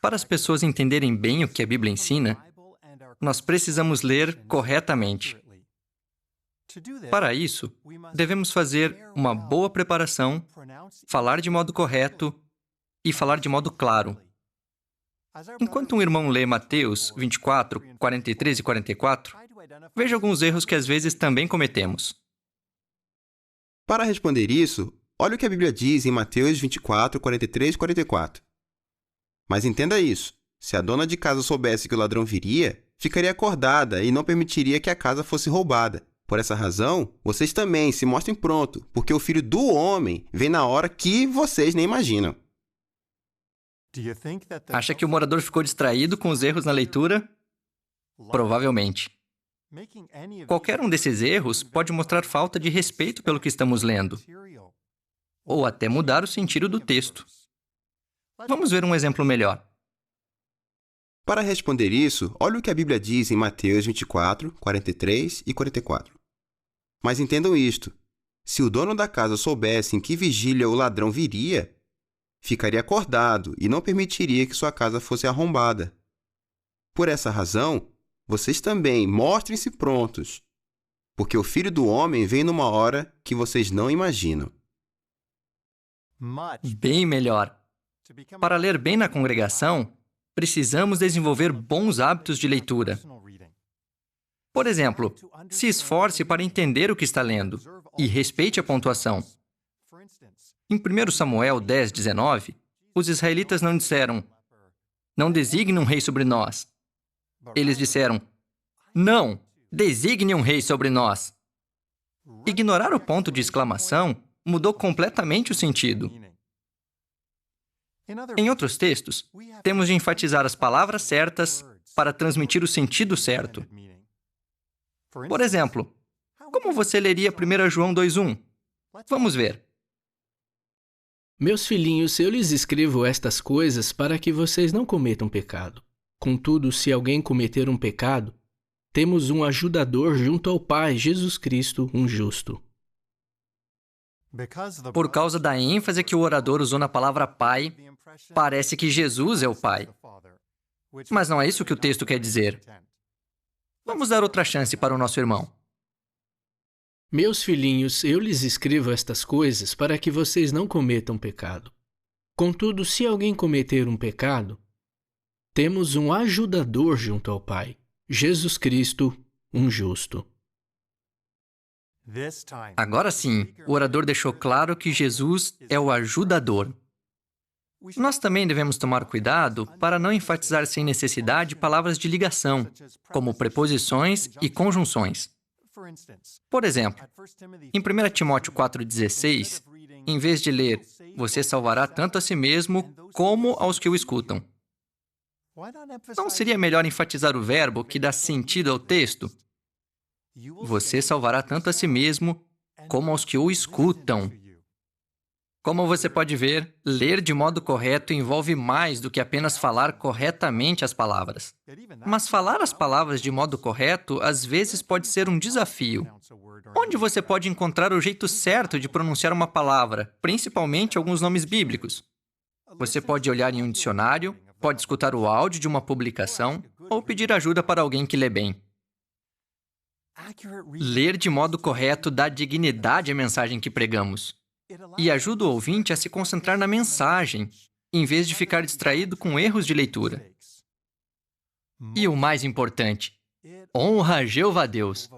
Para as pessoas entenderem bem o que a Bíblia ensina, nós precisamos ler corretamente. Para isso, devemos fazer uma boa preparação, falar de modo correto e falar de modo claro. Enquanto um irmão lê Mateus 24, 43 e 44, veja alguns erros que às vezes também cometemos. Para responder isso, olha o que a Bíblia diz em Mateus 24, 43 e 44. Mas entenda isso, se a dona de casa soubesse que o ladrão viria, ficaria acordada e não permitiria que a casa fosse roubada. Por essa razão, vocês também se mostrem prontos, porque o Filho do Homem vem na hora que vocês nem imaginam. Acha que o morador ficou distraído com os erros na leitura? Provavelmente. Qualquer um desses erros pode mostrar falta de respeito pelo que estamos lendo, ou até mudar o sentido do texto. Vamos ver um exemplo melhor. Para responder isso, olha o que a Bíblia diz em Mateus 24, 43 e 44. Mas entendam isto, se o dono da casa soubesse em que vigília o ladrão viria, ficaria acordado e não permitiria que sua casa fosse arrombada. Por essa razão, vocês também mostrem-se prontos, porque o Filho do Homem vem numa hora que vocês não imaginam. Bem melhor. Para ler bem na congregação, precisamos desenvolver bons hábitos de leitura. Por exemplo, se esforce para entender o que está lendo e respeite a pontuação. Em 1 Samuel 10, 19, os israelitas não disseram: "Não designe um rei sobre nós." Eles disseram: "Não, designe um rei sobre nós." Ignorar o ponto de exclamação mudou completamente o sentido. Em outros textos, temos de enfatizar as palavras certas para transmitir o sentido certo. Por exemplo, como você leria 1 João 2:1? Vamos ver. Meus filhinhos, eu lhes escrevo estas coisas para que vocês não cometam pecado. Contudo, se alguém cometer um pecado, temos um ajudador junto ao Pai, Jesus Cristo, um justo. Por causa da ênfase que o orador usou na palavra Pai, parece que Jesus é o Pai. Mas não é isso que o texto quer dizer. Vamos dar outra chance para o nosso irmão. Meus filhinhos, eu lhes escrevo estas coisas para que vocês não cometam pecado. Contudo, se alguém cometer um pecado, temos um ajudador junto ao Pai, Jesus Cristo, um justo. Agora sim, o orador deixou claro que Jesus é o ajudador. Nós também devemos tomar cuidado para não enfatizar sem necessidade palavras de ligação, como preposições e conjunções. Por exemplo, em 1 Timóteo 4,16, em vez de ler "Você salvará tanto a si mesmo como aos que o escutam", não seria melhor enfatizar o verbo que dá sentido ao texto? Você salvará tanto a si mesmo como aos que o escutam. Como você pode ver, ler de modo correto envolve mais do que apenas falar corretamente as palavras. Mas falar as palavras de modo correto às vezes pode ser um desafio. Onde você pode encontrar o jeito certo de pronunciar uma palavra, principalmente alguns nomes bíblicos? Você pode olhar em um dicionário, pode escutar o áudio de uma publicação ou pedir ajuda para alguém que lê bem. Ler de modo correto dá dignidade à mensagem que pregamos e ajuda o ouvinte a se concentrar na mensagem, em vez de ficar distraído com erros de leitura. E o mais importante, honra Jeová Deus.